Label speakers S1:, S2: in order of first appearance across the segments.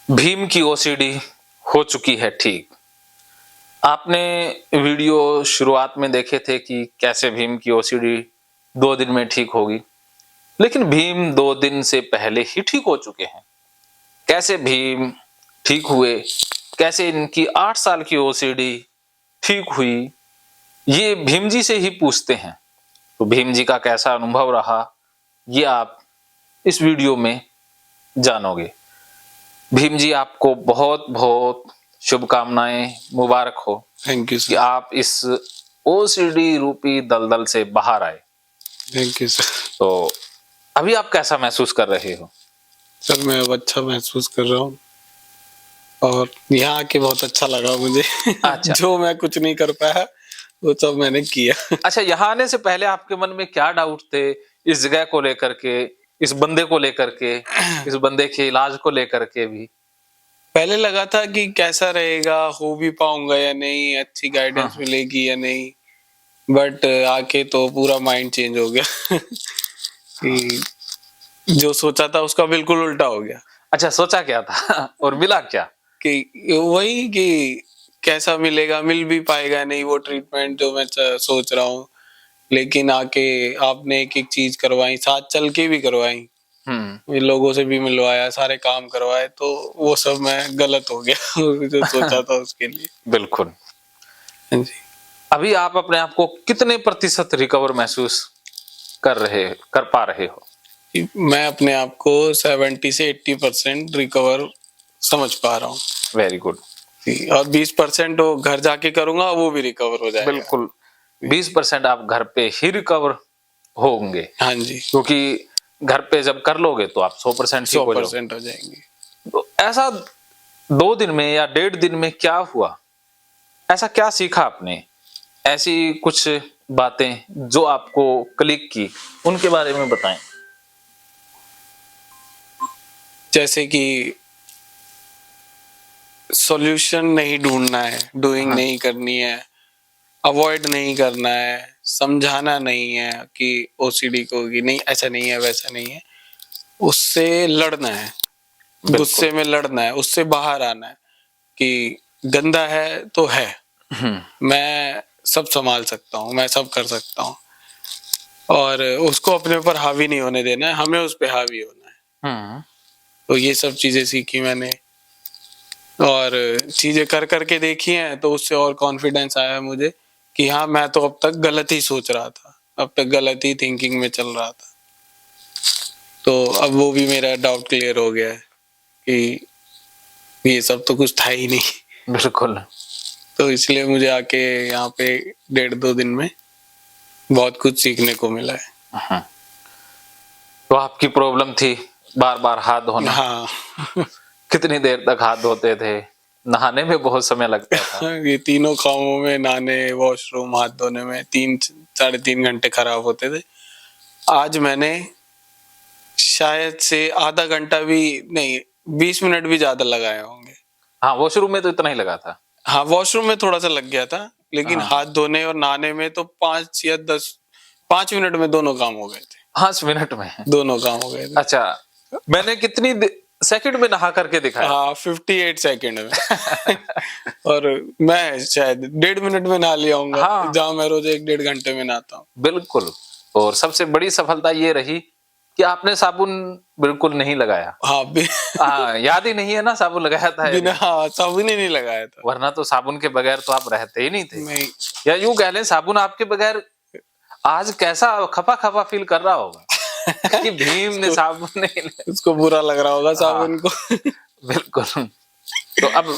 S1: भीम की ओसीडी हो चुकी है ठीक। आपने वीडियो शुरुआत में देखे थे कि कैसे भीम की ओसीडी 2 दिन में ठीक होगी, लेकिन भीम 2 दिन से पहले ही ठीक हो चुके हैं। कैसे भीम ठीक हुए, कैसे इनकी 8 साल की ओसीडी ठीक हुई, ये भीम जी से ही पूछते हैं। तो भीम जी का कैसा अनुभव रहा, ये आप इस वीडियो में जानोगे। भीम जी, आपको बहुत बहुत शुभकामनाएं, मुबारक हो।
S2: थैंक यू
S1: कि
S2: सर।
S1: आप इस ओसीडी रूपी दलदल से बाहर आए।
S2: Thank you sir.
S1: तो अभी आप कैसा महसूस कर रहे हो?
S2: सर मैं अब अच्छा महसूस कर रहा हूँ और यहाँ आके बहुत अच्छा लगा मुझे।
S1: अच्छा।
S2: जो मैं कुछ नहीं कर पाया वो सब मैंने किया।
S1: अच्छा, यहाँ आने से पहले आपके मन में क्या डाउट थे इस जगह को लेकर के, इस बंदे को लेकर के, इस बंदे के इलाज को लेकर के भी?
S2: पहले लगा था कि कैसा रहेगा, हो भी पाऊंगा या नहीं, अच्छी गाइडेंस
S1: हाँ।
S2: मिलेगी या नहीं, बट आके तो पूरा माइंड चेंज हो गया। कि जो सोचा था उसका बिल्कुल उल्टा हो गया।
S1: अच्छा, सोचा क्या था और मिला क्या?
S2: कि वही कि कैसा मिलेगा, मिल भी पाएगा नहीं वो ट्रीटमेंट जो मैं सोच रहा हूँ, लेकिन आके आपने एक एक चीज करवाई, साथ चल के भी करवाई, लोगों से भी मिलवाया, सारे काम करवाए, तो वो सब मैं गलत हो गया जो सोचा था उसके लिए।
S1: बिल्कुल।
S2: हाँ जी।
S1: अभी आप अपने आप को कितने प्रतिशत रिकवर महसूस कर पा रहे हो?
S2: मैं अपने आप को 70 से 80% रिकवर समझ पा रहा हूँ।
S1: Very good.
S2: और 20% वो घर जाके करूंगा, वो भी रिकवर हो जाएगा।
S1: बिल्कुल, 20% आप घर पे ही रिकवर होंगे।
S2: हाँ जी।
S1: क्योंकि घर पे जब कर लोगे तो आप 100% ठीक हो जाओगे।
S2: 100% हो जाएंगे।
S1: तो ऐसा 2 दिन में या 1.5 दिन में क्या हुआ? ऐसा क्या सीखा आपने? ऐसी कुछ बातें जो आपको क्लिक की, उनके बारे में बताएं।
S2: जैसे कि सॉल्यूशन नहीं ढूंढना है, डूइंग नहीं करनी है, अवॉइड नहीं करना है, समझाना नहीं है कि ओसीडी को कि नहीं ऐसा नहीं है वैसा नहीं है, उससे लड़ना है, गुस्से में लड़ना है, उससे बाहर आना है कि गंदा है तो है, मैं सब संभाल सकता हूँ, मैं सब कर सकता हूँ, और उसको अपने ऊपर हावी नहीं होने देना है, हमें उस पर हावी होना है। तो ये सब चीजें सीखी मैंने और चीजें कर करके देखी हैं, तो उससे और कॉन्फिडेंस आया मुझे कि हाँ मैं तो अब तक गलत ही सोच रहा था, अब तक गलत ही थिंकिंग में चल रहा था। तो अब वो भी मेरा डाउट क्लियर हो गया है कि ये सब तो कुछ था ही नहीं।
S1: बिल्कुल।
S2: तो इसलिए मुझे आके यहाँ पे 1.5-2 दिन में बहुत कुछ सीखने को मिला है।
S1: तो आपकी प्रॉब्लम थी बार बार हाथ धोना।
S2: हाँ।
S1: कितनी देर तक हाथ धोते थे? नहाने में बहुत समय लगता था।
S2: ये तीनों कामों में, नहाने, वॉशरूम, हाथ धोने में 3-3.5 घंटे खराब होते थे। आज मैंने शायद से आधा घंटा भी नहीं, 20 मिनट भी ज्यादा लगाए होंगे।
S1: हाँ, वॉशरूम में तो इतना ही लगा था।
S2: हाँ, वॉशरूम में थोड़ा सा लग गया था, लेकिन
S1: हाँ।
S2: हाथ धोने और नहाने में तो 5 मिनट में दोनों काम हो गए थे।
S1: 5 मिनट में?
S2: दोनों काम हो गए थे।
S1: अच्छा, मैंने कितनी सेकंड में नहा करके दिखाया?
S2: हाँ, 58 सेकंड में। और मैं शायद 1.5 मिनट में नहा लिया हूँ,
S1: हाँ।
S2: जहाँ मैं रोज 1-1.5 घंटे में नहाता हूँ।
S1: बिल्कुल। और सबसे बड़ी सफलता ये रही कि आपने साबुन बिल्कुल नहीं लगाया।
S2: हाँ,
S1: याद ही नहीं है ना साबुन लगाया था या
S2: बिना
S1: नहीं?
S2: साबुन ही नहीं लगाया था।
S1: वरना तो साबुन के बगैर तो आप रहते ही नहीं थे।
S2: नहीं।
S1: या यूं कह लें, साबुन आपके बगैर आज कैसा खफा खफा फील कर रहा होगा कि भीम ने साबुन नहीं।
S2: उसको बुरा लग रहा होगा साबुन को।
S1: बिल्कुल। तो अब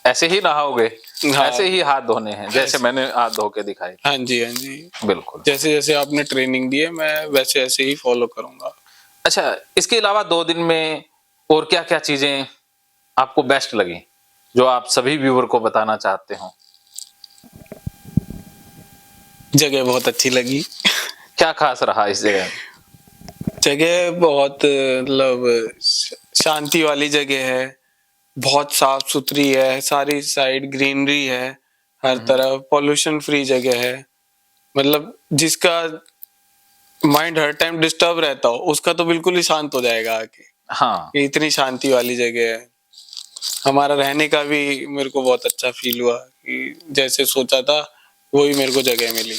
S1: ऐसे ही नहाओगे?
S2: हाँ,
S1: ऐसे ही हाथ धोने हैं जैसे मैंने हाथ धो के दिखाए?
S2: हाँ जी, हाँ जी,
S1: बिल्कुल।
S2: जैसे जैसे आपने ट्रेनिंग दी है मैं वैसे ऐसे ही फॉलो करूंगा।
S1: अच्छा, इसके अलावा 2 दिन में और क्या क्या चीजें आपको बेस्ट लगी जो आप सभी व्यूअर को बताना चाहते हो?
S2: जगह बहुत अच्छी लगी।
S1: क्या खास रहा इस जगह?
S2: जगह बहुत मतलब शांति वाली जगह है, बहुत साफ सुथरी है, सारी साइड ग्रीनरी है, हर तरफ पॉल्यूशन फ्री जगह है, मतलब जिसका माइंड हर टाइम डिस्टर्ब रहता हो उसका तो बिल्कुल ही शांत हो जाएगा आके।
S1: हाँ।
S2: ये इतनी शांति वाली जगह है। हमारा रहने का भी मेरे को बहुत अच्छा फील हुआ कि जैसे सोचा था वही मेरे को जगह मिली।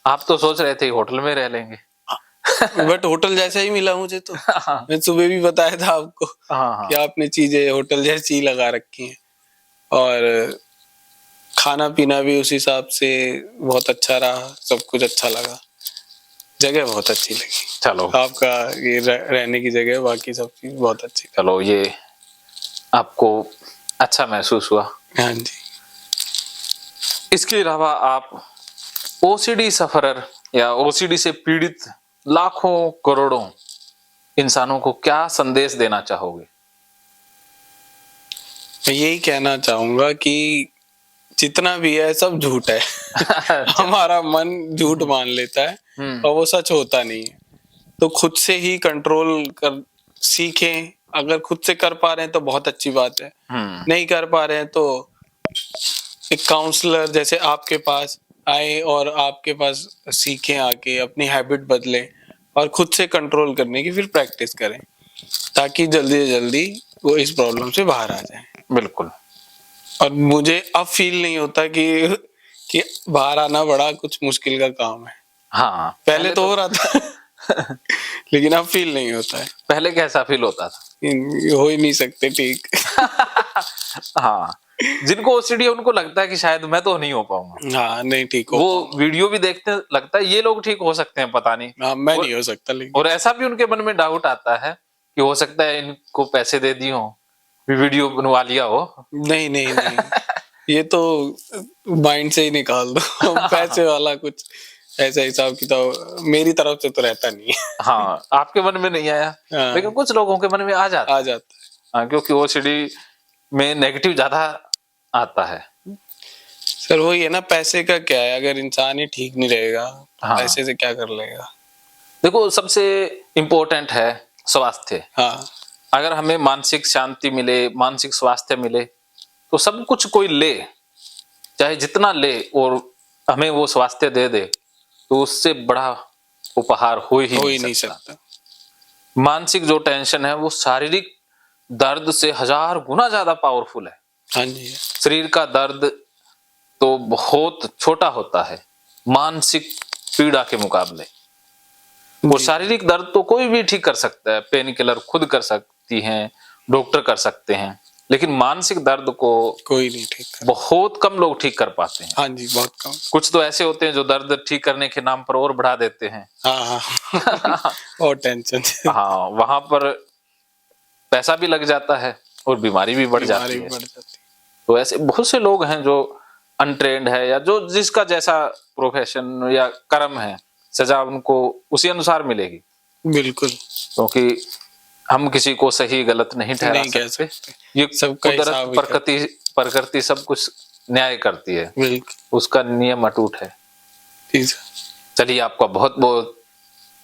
S1: आप तो सोच रहे थे होटल में रह लेंगे।
S2: बट होटल जैसा ही मिला मुझे तो।
S1: हाँ
S2: मैं सुबह भी बताया था आपको कि
S1: हाँ
S2: आपने चीजें होटल जैसी ही लगा रखी हैं, और खाना पीना भी उस हिसाब से बहुत अच्छा रहा, सब कुछ अच्छा लगा, जगह बहुत अच्छी लगी।
S1: चलो
S2: आपका ये रहने की जगह, बाकी सब चीज बहुत अच्छी
S1: चलो, ये आपको अच्छा महसूस हुआ।
S2: लगी। हाँ जी।
S1: इसके अलावा आप ओसीडी सफरर या ओसीडी से पीड़ित लाखों करोड़ों इंसानों को क्या संदेश देना चाहोगे?
S2: मैं यही कहना चाहूंगा कि जितना भी है सब झूठ है।
S1: अच्छा।
S2: हमारा मन झूठ मान लेता है और वो सच होता नहीं है। तो खुद से ही कंट्रोल कर सीखें। अगर खुद से कर पा रहे हैं तो बहुत अच्छी बात है, नहीं कर पा रहे हैं तो एक काउंसलर जैसे आपके पास आए और आपके पास सीखें, आके अपनी हैबिट बदलें और खुद से कंट्रोल करने की फिर प्रैक्टिस करें, ताकि जल्दी से जल्दी वो इस प्रॉब्लम से बाहर आ जाए।
S1: बिल्कुल।
S2: और मुझे अब फील नहीं होता कि बाहर आना बड़ा कुछ मुश्किल का काम है।
S1: हाँ,
S2: पहले तो हो रहा था लेकिन अब फील नहीं होता है।
S1: पहले कैसा फील होता था?
S2: हो ही नहीं सकते ठीक।
S1: हाँ, जिनको ओसीडी है उनको लगता है कि शायद मैं तो नहीं हो पाऊंगा।
S2: हाँ, नहीं ठीक हो
S1: वो
S2: पाऊंगा।
S1: वीडियो भी देखते लगता है ये लोग ठीक हो सकते हैं, पता नहीं।
S2: हाँ, मैं
S1: और,
S2: नहीं हो सकता लेकिन।
S1: और ऐसा भी उनके मन में डाउट आता है कि हो सकता है इनको पैसे दे दिए हो, वीडियो बनवा लिया हो।
S2: नहीं नहीं नहीं, ये तो माइंड से ही निकाल दो। पैसे वाला कुछ ऐसा हिसाब किताब मेरी तरफ से तो रहता नहीं है।
S1: हाँ, आपके मन में नहीं आया,
S2: हाँ,
S1: लेकिन कुछ लोगों के मन में आ जाता
S2: आ
S1: है।
S2: जाता है।
S1: हाँ, क्योंकि ओसीडी में नेगेटिव ज्यादा आता है।
S2: सर वही है ना, पैसे का क्या है, अगर इंसान ही ठीक नहीं रहेगा
S1: हाँ,
S2: पैसे से क्या कर लेगा।
S1: देखो सबसे इम्पोर्टेंट है स्वास्थ्य।
S2: हाँ
S1: अगर हमें मानसिक शांति मिले, मानसिक स्वास्थ्य मिले, तो सब कुछ कोई ले, चाहे जितना ले, और हमें वो स्वास्थ्य दे दे, तो उससे बड़ा उपहार हो ही नहीं सकता। मानसिक जो टेंशन है वो शारीरिक दर्द से 1000 गुना ज्यादा पावरफुल है।
S2: हाँ जी।
S1: शरीर का दर्द तो बहुत छोटा होता है मानसिक पीड़ा के मुकाबले। और शारीरिक दर्द तो कोई भी ठीक कर सकता है, पेन किलर खुद कर सकती हैं, डॉक्टर कर सकते हैं, लेकिन मानसिक दर्द को
S2: कोई नहीं ठीक कर।
S1: बहुत कम लोग ठीक कर पाते हैं।
S2: हाँ जी, बहुत कम।
S1: कुछ तो ऐसे होते हैं जो दर्द ठीक करने के नाम पर और बढ़ा देते हैं।
S2: हाँ हाँ और टेंशन।
S1: हाँ, वहां पर पैसा भी लग जाता है और बीमारी भी बढ़ जाती है। तो ऐसे बहुत से लोग हैं जो अनट्रेंड है, या जो जिसका जैसा प्रोफेशन या कर्म है, सजा उनको उसी अनुसार मिलेगी।
S2: बिल्कुल।
S1: क्योंकि हम किसी को सही गलत नहीं ठहरा सकते। ये
S2: सबका
S1: कुदरत, प्रकृति सब कुछ न्याय करती है,
S2: बिल्कुल
S1: उसका नियम अटूट है। चलिए, आपका बहुत बहुत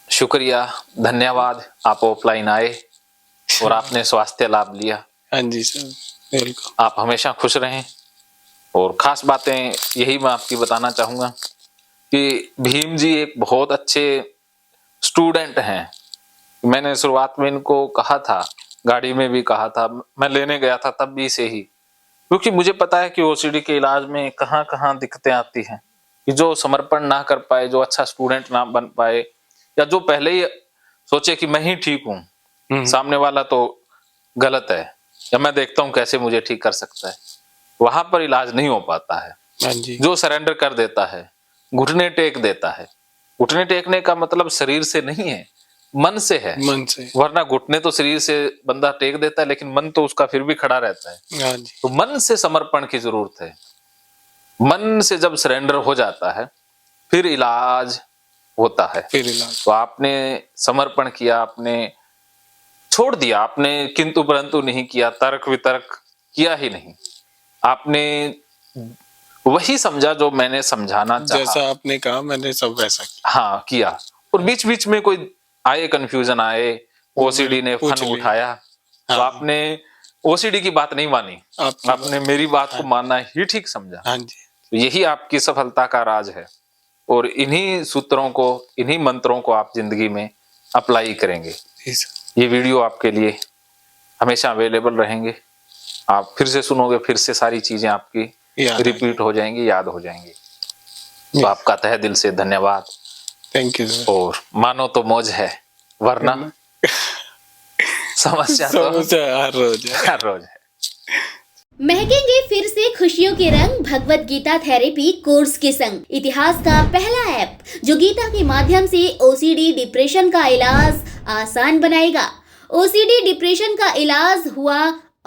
S1: शुक्रिया, धन्यवाद। आप ऑफलाइन आए और आपने स्वास्थ्य लाभ लिया।
S2: हाँ जी सर, बिल्कुल।
S1: आप हमेशा खुश रहें। और खास बातें यही मैं आपकी बताना चाहूंगा कि भीम जी एक बहुत अच्छे स्टूडेंट हैं। मैंने शुरुआत में इनको कहा था, गाड़ी में भी कहा था, मैं लेने गया था तब भी से ही, क्योंकि मुझे पता है कि ओसीडी के इलाज में कहाँ कहाँ दिक्कतें आती हैं, कि जो समर्पण ना कर पाए, जो अच्छा स्टूडेंट ना बन पाए, या जो पहले ही सोचे कि मैं ही ठीक हूँ, सामने वाला तो गलत है, या मैं देखता हूँ कैसे मुझे ठीक कर सकता है, वहां पर इलाज नहीं हो पाता है। जो सरेंडर कर देता है, घुटने टेक देता है, घुटने टेकने का मतलब शरीर से नहीं है, मन से है।
S2: मन से।
S1: वरना घुटने तो शरीर से बंदा टेक देता है, लेकिन मन तो उसका फिर भी खड़ा रहता है।
S2: हाँ जी।
S1: तो मन से समर्पण की जरूरत है। मन से जब सरेंडर हो जाता है फिर इलाज होता है।
S2: फिर इलाज।
S1: तो आपने समर्पण किया, आपने छोड़ दिया, आपने किंतु परंतु नहीं किया, तर्क वितर्क किया ही नहीं, आपने वही समझा जो मैंने समझाना चाहा।
S2: जैसा आपने कहा मैंने सब वैसा किया।
S1: हाँ, किया। और बीच बीच में कोई आए, कंफ्यूजन आए, ओसीडी ने फन उठाया, तो आपने ओसीडी की बात नहीं मानी, आपने मेरी बात को मानना ही ठीक समझा।
S2: हाँ जी।
S1: तो यही आपकी सफलता का राज है। और इन्हीं सूत्रों को, इन्हीं मंत्रों को आप जिंदगी में अप्लाई करेंगे। ये वीडियो आपके लिए हमेशा अवेलेबल रहेंगे। आप फिर से सुनोगे, फिर से सारी चीजें आपकी
S2: याद
S1: रिपीट हो जाएंगी, याद हो जाएंगी। तो आपका तहे दिल से धन्यवाद।
S2: Thank you sir.
S1: और मानो तो मौज है, वरना समस्या तो
S2: हर रोज है।
S1: हर रोज है।
S3: महकेंगे फिर से खुशियों के रंग भगवत गीता थेरेपी कोर्स के संग। इतिहास का पहला ऐप जो गीता के माध्यम से ओसीडी डिप्रेशन का इलाज आसान बनाएगा। ओसीडी डिप्रेशन का इलाज हुआ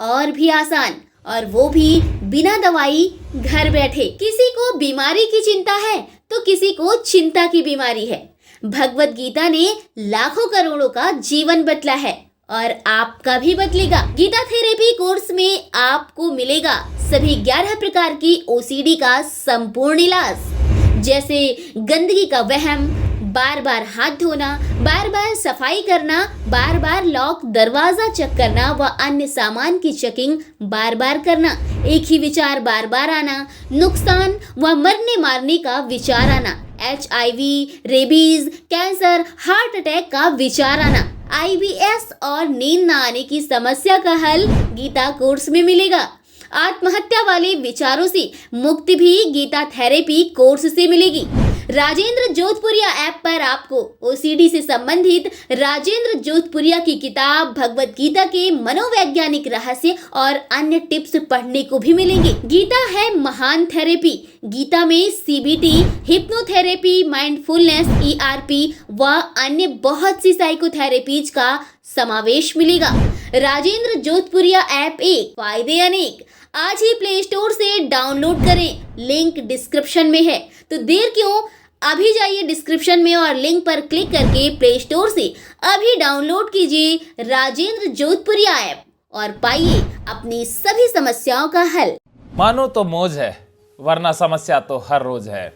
S3: और भी आसान, और वो भी बिना दवाई, घर बैठे। किसी को बीमारी की चिंता है तो किसी को चिंता की बीमारी है। भगवत गीता ने लाखों करोड़ों का जीवन बदला है और आपका भी बदलेगा। गीता थेरेपी कोर्स में आपको मिलेगा सभी 11 प्रकार की ओसीडी का संपूर्ण इलाज, जैसे गंदगी का वहम, बार बार हाथ धोना, बार बार सफाई करना, बार बार लॉक दरवाजा चेक करना व अन्य सामान की चेकिंग बार बार करना, एक ही विचार बार बार आना, नुकसान व मरने मारने का विचार आना, HIV, rabies, cancer, heart attack का विचार आना, IBS और नींद न आने की समस्या का हल गीता कोर्स में मिलेगा। आत्महत्या वाले विचारों से मुक्ति भी गीता थेरेपी कोर्स से मिलेगी। राजेंद्र जोधपुरिया ऐप पर आपको ओसीडी से संबंधित राजेंद्र जोधपुरिया की किताब भगवत गीता के मनोवैज्ञानिक रहस्य और अन्य टिप्स पढ़ने को भी मिलेंगे। गीता है महान थेरेपी। गीता में CBT, हिप्नोथेरेपी, माइंडफुलनेस, ERP व अन्य बहुत सी साइकोथेरेपीज का समावेश मिलेगा। राजेंद्र जोधपुरिया ऐप एक, फायदे अनेक। आज ही प्ले स्टोर से डाउनलोड करें, लिंक डिस्क्रिप्शन में है। तो देर क्यों, अभी जाइए डिस्क्रिप्शन में और लिंक पर क्लिक करके प्ले स्टोर से अभी डाउनलोड कीजिए राजेंद्र जोधपुरिया ऐप और पाइए अपनी सभी समस्याओं का हल।
S4: मानो तो मौज है, वरना समस्या तो हर रोज है।